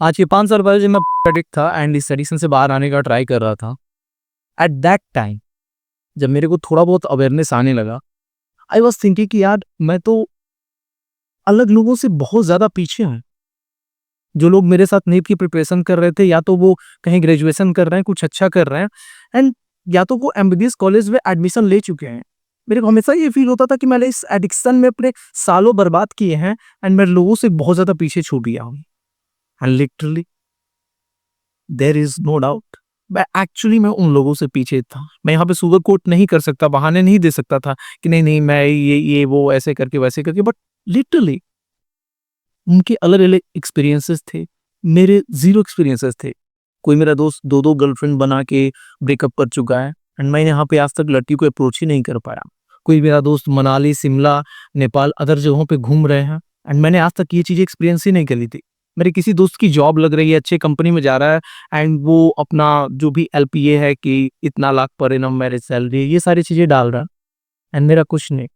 आज के 5 साल पहले जब मैं एडिक्ट था एंड इस एडिक्शन से बाहर आने का ट्राई कर रहा था, एट दैट टाइम जब मेरे को थोड़ा बहुत अवेयरनेस आने लगा, आई वाज़ थिंकिंग कि यार मैं तो अलग लोगों से बहुत ज़्यादा पीछे हूँ। जो लोग मेरे साथ नीट की प्रिपरेशन कर रहे थे या तो वो कहीं ग्रेजुएशन कर रहे हैं, कुछ अच्छा कर रहे हैं एंड या तो वो एमबीबीएस कॉलेज में एडमिशन ले चुके हैं। मेरे को हमेशा ये फील होता था कि मैंने इस एडिक्शन में अपने सालों बर्बाद किए हैं एंड मैं लोगों से बहुत ज़्यादा पीछे छूट गया हूँ। And literally there is no doubt मैं उन लोगों से पीछे था। मैं यहाँ पे सुगर कोट नहीं कर सकता, बहाने नहीं दे सकता था कि नहीं नहीं मैं ये वो ऐसे करके वैसे करके, बट लिटरली उनके अलग अलग एक्सपीरियंसेस थे, मेरे जीरो एक्सपीरियंसेस थे। कोई मेरा दोस्त दो दो गर्लफ्रेंड बना के ब्रेकअप कर चुका है एंड मैं यहाँ पे आज तक लड़की को अप्रोच ही नहीं कर पाया। कोई मेरा दोस्त मनाली, शिमला, नेपाल अदर जगहों पे घूम रहे हैं एंड मैंने आज तक ये चीज़ें एक्सपीरियंस ही नहीं करी थी। मेरे किसी दोस्त की जॉब लग रही है, अच्छे कंपनी में जा रहा है एंड वो अपना जो भी एलपीए है कि इतना लाख पर एनम मेरी सैलरी, ये सारी चीज़ें डाल रहा है एंड मेरा कुछ नहीं।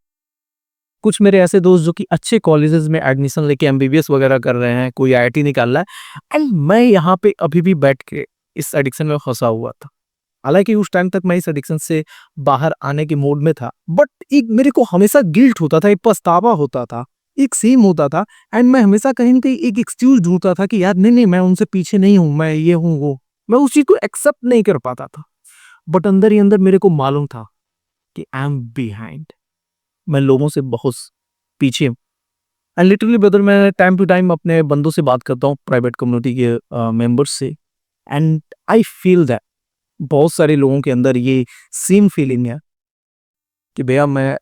कुछ मेरे ऐसे दोस्त जो कि अच्छे कॉलेजेस में एडमिशन लेके एमबीबीएस वगैरह कर रहे हैं, कोई आईआईटी निकाल रहा है एंड मैं यहाँ पे अभी भी बैठ के इस एडिक्शन में फंसा हुआ था। हालांकि उस टाइम तक मैं इस एडिक्शन से बाहर आने के मोड में था, बट एक मेरे को हमेशा गिल्ट होता था, एक पछतावा होता था, एक सेम होता था एंड मैं हमेशा कहीं ना कहीं एक एक्सक्यूज ढूंढता था कि यार नहीं नहीं मैं उनसे पीछे नहीं हूँ, मैं ये हूँ वो। मैं उस चीज को एक्सेप्ट नहीं कर पाता था, बट अंदर ही अंदर मेरे को मालूम था कि आई एम बिहाइंड, मैं लोगों से बहुत पीछे हूँ। एंड लिटरली ब्रदर मैं टाइम टू टाइम अपने बंदों से बात करता हूँ, प्राइवेट कम्युनिटी के मेंबर्स से, एंड आई फील दैट बहुत सारे लोगों के अंदर ये सेम फीलिंग है कि भैया मैं,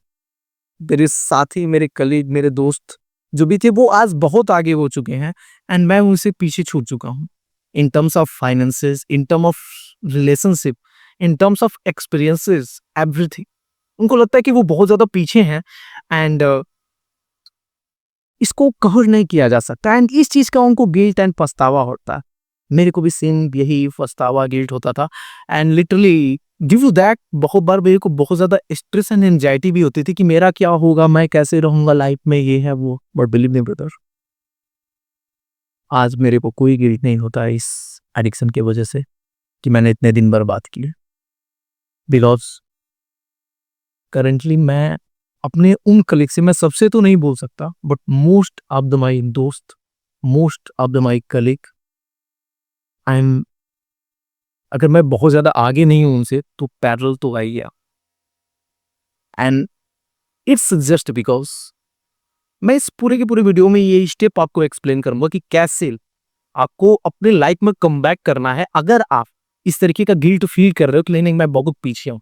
मेरे साथी, मेरे कलीग, मेरे दोस्त जो भी थे वो आज बहुत आगे हो चुके हैं एंड मैं उनसे पीछे छूट चुका हूँ। In terms of finances, in term of relationship, in terms of experiences, everything. उनको लगता है कि वो बहुत ज्यादा पीछे हैं एंड इसको कवर नहीं किया जा सकता एंड इस चीज का उनको गिल्ट एंड पछतावा होता है। मेरे को भी सेम यही पछतावा गिल्ट होता था and literally due to that बहुत बार मेरे को बहुत ज्यादा स्ट्रेस एंड एंजाइटी भी होती थी कि मेरा क्या होगा, मैं कैसे रहूंगा लाइफ में, ये है वो। बट बिलीव मी ब्रदर, आज मेरे को कोई गिल्ट नहीं होता इस एडिक्शन की वजह से कि मैंने इतने दिन बर्बाद किए। बिकॉज करेंटली मैं अपने उन कलीग से, मैं सबसे तो नहीं बोल सकता, but most of the my दोस्त, most of the my colleague, I am, अगर मैं बहुत ज्यादा आगे नहीं हूं उनसे तो पैरेलल तो आई गया। एंड इट्स जस्ट बिकॉज मैं इस पूरे के पूरे वीडियो में ये स्टेप आपको एक्सप्लेन करूंगा कि कैसे आपको अपने लाइफ में कमबैक करना है अगर आप इस तरीके का गिल्ट फील कर रहे हो कि नहीं नहीं मैं बहुत पीछे हूं।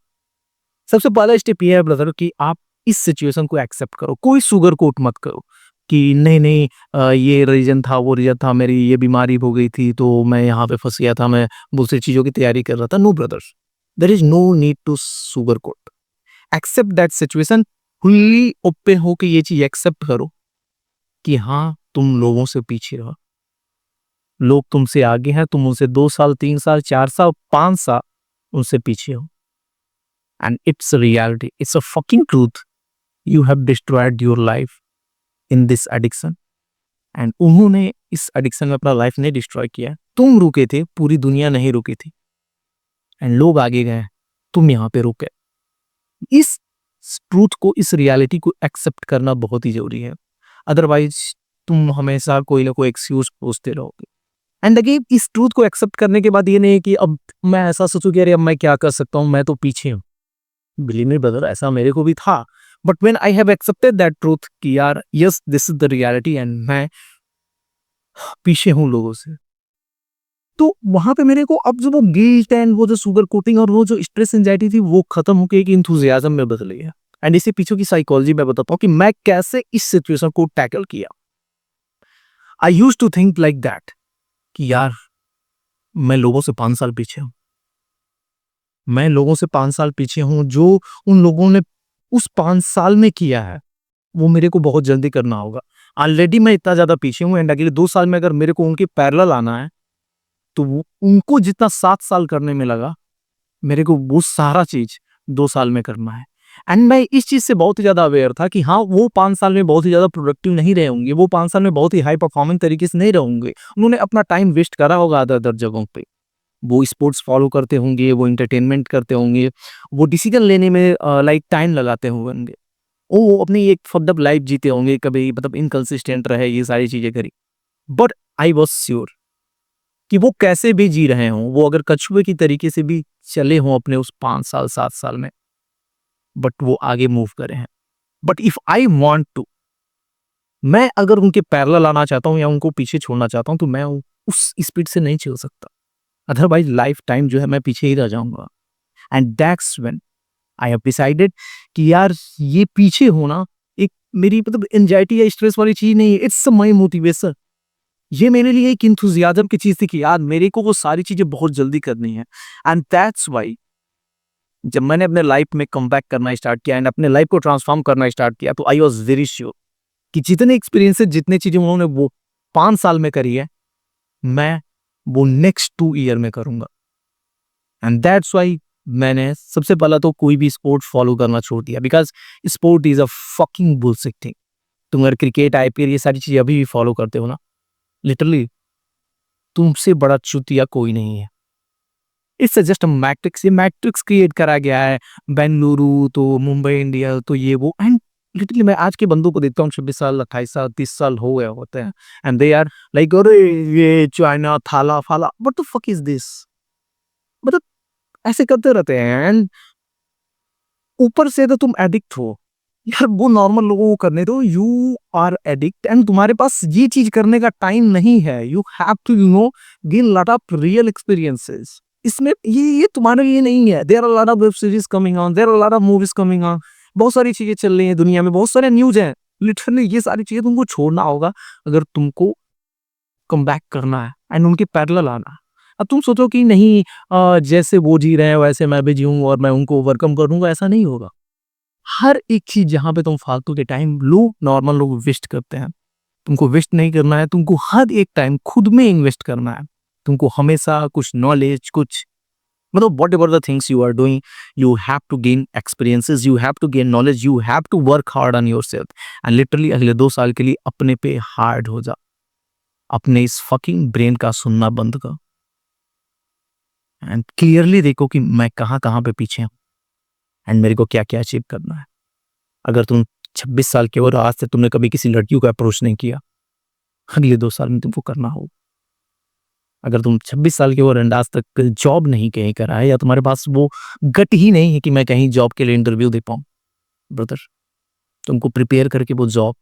सबसे पहला स्टेप ये है ब्रदर कि आप इस सिचुएशन को एक्सेप्ट करो, कोई सुगर कोट मत करो कि नहीं नहीं ये रीजन था, वो रीजन था, मेरी ये बीमारी हो गई थी तो मैं यहाँ पे फंस गया था, मैं दूसरी चीजों की तैयारी कर रहा था। No brothers, there is no need to sugar coat. Accept that situation, fully open हो के ये चीज एक्सेप्ट करो कि हाँ तुम लोगों से पीछे रहो, लोग तुमसे आगे हैं, तुम उनसे 2 साल, 3 साल, 4 साल, 5 साल उनसे पीछे हो। And it's reality, it's a fucking truth. You have destroyed your life in this addiction and उन्होंने इस एडिक्शन में अपना लाइफ नहीं डिस्ट्रॉय किया। तुम रुके थे, पूरी दुनिया नहीं रुकी थी एंड लोग आगे गए, तुम यहाँ पे रुके। इस ट्रूथ को, इस रियलिटी को एक्सेप्ट करना बहुत ही जरूरी है, अदरवाइज तुम हमेशा कोई ना कोई एक्सक्यूज पूछते रहोगे। एंड अगेन इस ट्रूथ को एक्सेप्ट करने के बाद ये नहीं है कि अब मैं ऐसा सोचूं कि अरे अब मैं क्या कर सकता हूँ, मैं तो पीछे हूँ। बिलीव मी ब्रदर, ऐसा मेरे को भी था, but when I have accepted that truth कि यार yes this is the reality and मैं पीछे हूँ लोगों से, तो वहां पे मेरे को अब जो वो गिल्ट एंड वो जो सुगर कोटिंग और वो जो स्ट्रेस एंजाइटी थी वो खत्म होकर एक इंथुजियाज्म में बदल गया। एंड इसी पीछे की साइकोलॉजी मैं बताता हूँ कि मैं कैसे इस सिचुएशन को टैकल किया। I use to think like that कि यार मैं लोगों से 5 साल पीछे हूँ, मैं लोगों से 5 साल पीछे हूँ। जो उन लोगों ने उस 5 साल में किया है वो मेरे को बहुत जल्दी करना होगा। ऑलरेडी मैं इतना ज्यादा पीछे हूँ एंड अगले 2 साल में अगर मेरे को उनके पैरेलल आना है तो उनको जितना 7 साल करने में लगा, मेरे को वो सारा चीज 2 साल में करना है। एंड मैं इस चीज़ से बहुत ही ज़्यादा अवेयर था कि हाँ, वो 5 साल में बहुत ही ज़्यादा प्रोडक्टिव नहीं रहे होंगे, वो 5 साल में बहुत ही हाई परफॉर्मिंग तरीके से नहीं रहे होंगे। उन्होंने अपना टाइम वेस्ट करा होगा अदर-अदर जगहों पे। वो स्पोर्ट्स फॉलो करते होंगे, वो एंटरटेनमेंट करते होंगे, वो डिसीजन लेने में लाइक टाइम लगाते होंगे। वो अपनी एक फक्ड अप लाइफ जीते होंगे, कभी मतलब इनकंसिस्टेंट रहे, ये सारी चीज़ें करी। बट आई वाज़ श्योर कि वो कैसे भी जी रहे हों, वो अगर कछुए की तरीके से भी चले हों अपने उस 5 साल, 7 साल में, बट वो आगे मूव करे हैं। But if I want to, मैं अगर उनके पैरेलल आना चाहता हूँ या उनको पीछे छोड़ना चाहता हूँ, तो मैं उस स्पीड से नहीं चल सकता। अदरवाइज़ लाइफ टाइम जो है मैं पीछे ही रह जाऊँगा। And that's when I have decided कि यार ये पीछे होना एक मेरी मतलब एंग्जायटी या स्ट्रेस वाली चीज़ नहीं है, इट्स माय मोटिवेशन। ये मेरे लिए एक एंथुसियाज़्म की चीज़ थी कि यार मेरे को वो सारी चीज़ें बहुत जल्दी करनी है। एंड दैट्स व्हाई जब मैंने अपने लाइफ में कमबैक करना स्टार्ट किया एंड अपने लाइफ को ट्रांसफॉर्म करना स्टार्ट किया, तो आई वाज़ वेरी श्योर कि जितने एक्सपीरियंसेस, जितनी चीज़ें उन्होंने वो 5 साल में करी है, मैं वो नेक्स्ट 2 ईयर में करूँगा। एंड दैट्स व्हाई मैंने सबसे पहला तो कोई भी स्पोर्ट फॉलो करना छोड़ दिया, because sport is a fucking bullshit thing. तुम अगर क्रिकेट, आईपीएल ये सारी चीज़ें अभी भी फॉलो करते हो ना, लिटरली तुमसे बड़ा चूतिया कोई नहीं है। इट्स जस्ट अ मैट्रिक्स, ये मैट्रिक्स क्रिएट करा गया है। बेंगलुरु तो मुंबई इंडिया तो ये वो, एंड लिटरली मैं आज के बंदों को देखता हूँ 26 साल, 28 साल, 30 साल हो गए होते हैं, एंड दे आर लाइक अरे ये चाइना थाला-फाला, what the fuck is this? मतलब ऐसे करते रहते हैं एंड ऊपर से तो तुम एडिक्ट हो। यार वो नॉर्मल लोगों को करने दो, यू आर एडिक्ट एंड तुम्हारे पास ये चीज़ करने का टाइम नहीं है। You have to gain lot of real experiences. इसमें ये तुम्हारे लिए नहीं है। There are lot of web series coming on, there are lot of movies coming on. बहुत सारी चीज़ें चल रही हैं दुनिया में, बहुत सारे न्यूज़ हैं। लिटरली ये सारी चीज़ें तुमको छोड़ना होगा अगर तुमको कम बैक करना है एंड उनके पैरेलल आना है। अब तुम सोचो कि नहीं जैसे वो जी रहे हैं वैसे मैं भी जीऊँ और मैं उनको ओवरकम कर दूँगा, ऐसा नहीं होगा। हर एक चीज़ जहाँ पे तुम फालतू के टाइम लो, नॉर्मल लोग वेस्ट करते हैं। तुमको वेस्ट नहीं करना है, तुमको हर एक टाइम खुद में इन्वेस्ट करना है। तुमको हमेशा कुछ नॉलेज, कुछ मतलब whatever the things you are doing, you have to gain experiences, you have to gain knowledge, you have to work hard on yourself and literally अगले 2 साल के लिए अपने पे हार्ड हो जा। अपने इस फकिंग ब्रेन का सुनना बंद कर एंड क्लियरली देखो कि मैं कहाँ-कहाँ पे पीछे हूँ एंड मेरे को क्या-क्या अचीव करना है। अगर तुम 26 साल के हो और आज तक तुमने कभी किसी लड़की को अप्रोच नहीं किया, अगले 2 साल में तुमको करना होगा। अगर तुम 26 साल के हो और आज तक जॉब नहीं कहीं करा है या तुम्हारे पास वो गट ही नहीं है कि मैं कहीं जॉब के लिए इंटरव्यू दे पाऊँ, ब्रदर तुमको प्रिपेयर करके वो जॉब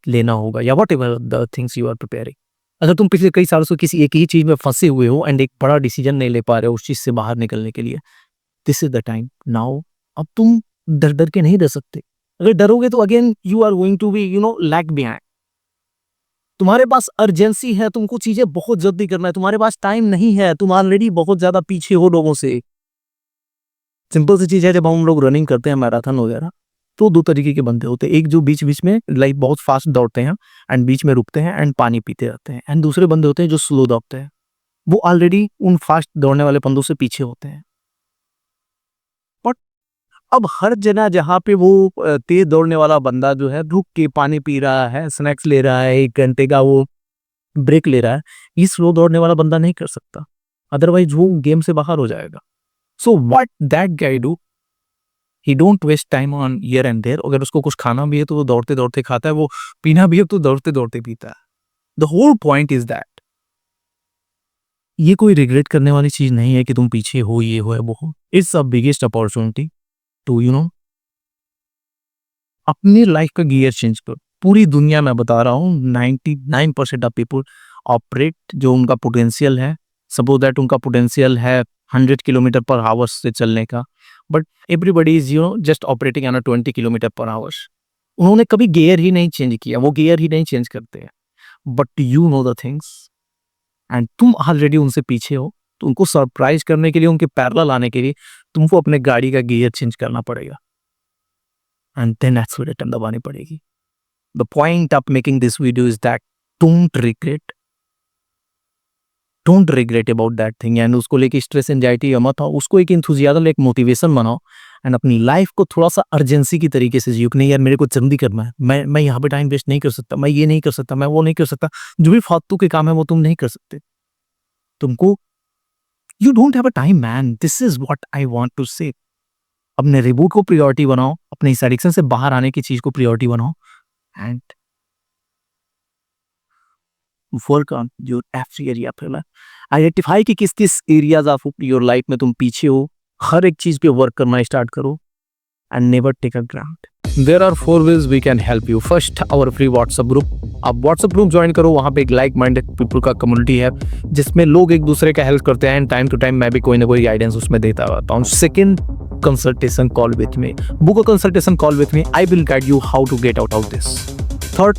लेना होगा या whatever the things you are preparing. अगर तुम पिछले कई सालों से किसी एक ही चीज़ में फँसे हुए हो एंड एक बड़ा डिसीजन नहीं ले पा रहे हो उस चीज़ से बाहर निकलने के लिए, this is the time now. अब तुम डर-डर के नहीं रह सकते। अगर डरोगे तो again you are going to be lag behind. तुम्हारे पास अर्जेंसी है, तुमको चीज़ें बहुत जल्दी करना है, तुम्हारे पास टाइम नहीं है, तुम ऑलरेडी बहुत ज़्यादा पीछे हो लोगों से। सिंपल सी चीज़ है, जब हम लोग रनिंग करते हैं मैराथन वगैरह, तो 2 तरीके के बंदे होते हैं। एक जो बीच-बीच में लाइक बहुत फास्ट दौड़ते हैं एंड बीच में रुकते हैं एंड पानी पीते रहते हैं, एंड दूसरे बंदे होते हैं जो स्लो दौड़ते हैं। वो ऑलरेडी उन फास्ट दौड़ने वाले बंदों से पीछे होते हैं। बट अब हर जगह जहाँ पे वो तेज़ दौड़ने वाला बंदा जो है रुक के पानी पी रहा है, स्नैक्स ले रहा है, 1 घंटे का वो ब्रेक ले रहा है, ये स्लो दौड़ने वाला बंदा नहीं कर सकता। अदरवाइज़ वो गेम से बाहर हो जाएगा। So what that guy do, he don't waste time on here and there. अगर उसको कुछ खाना भी है तो वो दौड़ते-दौड़ते खाता है, वो पीना भी है तो दौड़ते-दौड़ते पीता है। The whole point is that ये कोई रिग्रेट करने वाली चीज़ नहीं है कि तुम पीछे हो, ये हो या वो हो। It's a biggest opportunity to अपनी लाइफ का गियर चेंज करो। पूरी दुनिया में बता रहा हूँ 99% ऑफ पीपल ऑपरेट जो उनका पोटेंशियल है, सपोज दैट उनका पोटेंशियल है 100 किलोमीटर पर आवर से चलने का, but everybody is just operating on a 20 kilometre पर आवर्स। उन्होंने कभी गियर ही नहीं चेंज किया, वो गियर ही नहीं चेंज करते हैं। But you know the things and तुम ऑलरेडी उनसे पीछे हो, तो उनको सरप्राइज करने के लिए, उनके पैरेलल आने के लिए तुमको अपने गाड़ी का गियर चेंज करना पड़ेगा एंड देन एक्सीलरेटर दबानी पड़ेगी। The point of making this video is that don't regret, don't regret about that thing and उसको लेके स्ट्रेस एंजाइटी मत हो, उसको एक इंथुजियाज्म एक मोटिवेशन बनाओ एंड अपनी लाइफ को थोड़ा सा अर्जेंसी की तरीके से जियो कि नहीं यार मेरे को जल्दी करना है, मैं यहाँ पे टाइम वेस्ट नहीं कर सकता, मैं ये नहीं कर सकता, मैं वो नहीं कर सकता। जो भी फालतू के काम है वो तुम नहीं कर सकते। तुमको you don't have a time man, this is what I want to say. अपने रिबूट को प्रायोरिटी बनाओ, अपने इस एडिक्शन से बाहर आने की चीज को प्रायोरिटी बनाओ and work on your every area पे। आइडेंटिफाई कि किस किस एरियाज ऑफ योर लाइफ में तुम पीछे हो, हर एक चीज पे वर्क करना स्टार्ट करो and never take a grant. There are 4 ways we can help you. First, our free WhatsApp group. आप व्हाट्सएप ग्रुप ज्वाइन करो, वहाँ पे एक लाइक माइंडेड पीपल का कम्युनिटी है जिसमें लोग एक दूसरे का हेल्प करते हैं एंड टाइम टू टाइम मैं भी कोई ना कोई गाइडेंस उसमें देता रहता हूँ। Second, consultation call with me. Book a consultation call with me, I will guide you how to get out of this. Third,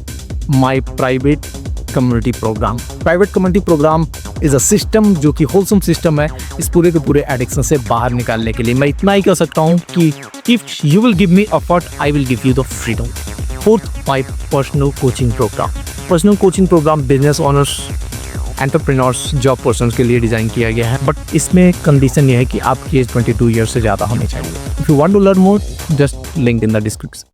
my private community programme. Private community programme is a system जो कि wholesome system है इस पूरे के पूरे addiction से बाहर निकालने के लिए। मैं इतना ही कह सकता हूँ कि if you will give me effort I will give you the freedom. Fourth, my personal coaching programme. Personal coaching programme business owners, entrepreneurs, job persons के लिए डिजाइन किया गया है, बट इसमें कंडीशन ये है कि आपकी एज 22 ईयर से ज़्यादा होनी चाहिए। If you want to learn more, just link in the description.